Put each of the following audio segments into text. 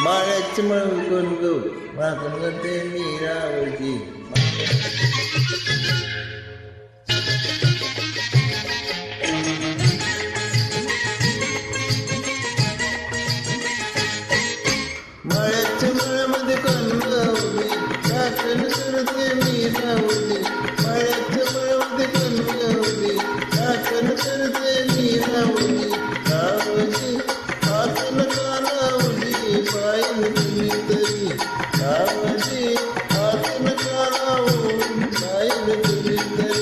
माळ्याची मळकून गो मागून ते मीरावजी माळ्याच्या मळ्यामध्ये कोण गावली राखण करते मीरावजी माळ्याच्या मळ्यामध्ये कोण गावली राखण करते मीरावजी गावजी हातन कालावली पाहिल तुम्ही तरी गावजी हातन कालावली पाहिल तुम्ही तरी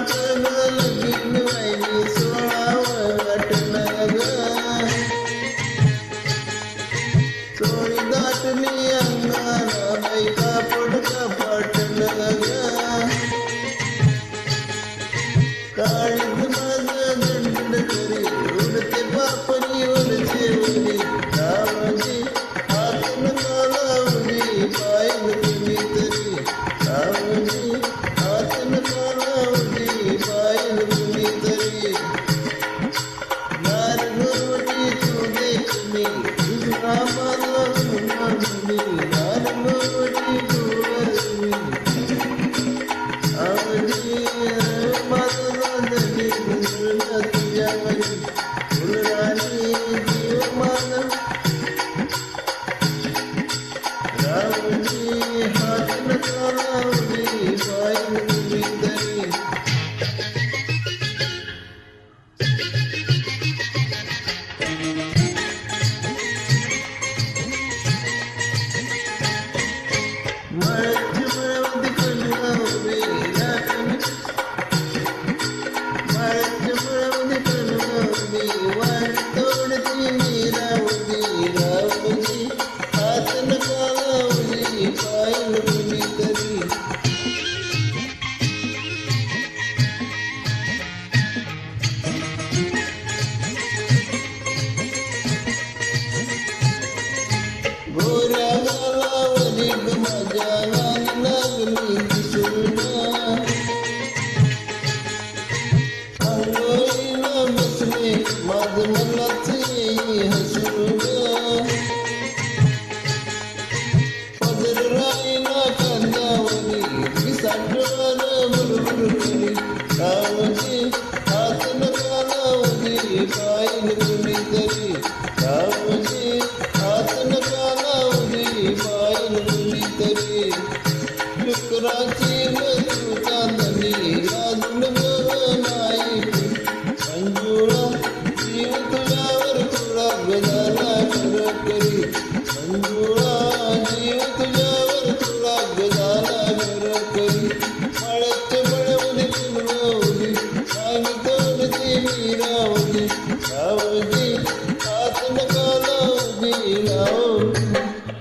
लगीन वाहिली 16 वाटलं ग चोळी दाटली अंगाला बाई कापड कापटलं ग काळीत माझं दंड करी उडते बापरी उडते उडी गावाची हातन कालावली पाहिल तुम्ही तरी गावाची हातन कालावली पाहिल तुम्ही तरी नारगोटी तू देख मी तुझा मला मी नारगोटी तू मी आवडी माझा दली गुंडला तुझ्या वरी फुलराणी जीव माझा रावजी हातन कालावली पाहिल तुम्ही तरी माळ्याच्या मळ्यामध्ये कोण गावली राखण माळ्याच्या मळ्यामध्ये कोण गावली वाट तोडती मीरावजी गावजी हातन कालावली पाहिल तुम्ही तरी गोऱ्या गालावली ग माझ्या लाली लागली दिसून अंघोळीला बसले माझ मलाच येई हसून पदर राहिला कांद्यावरी विसाटवर बुरबुर करी गावची हातन कालावली पाहिल तुम्ही तरी गावची हातन कालावली पाहिल तुम्ही तरी शुक्राची तू चांदणी लाजून नाही मंजुळा जीव तुझ्यावर तुला गजाला कर करी मंजुळा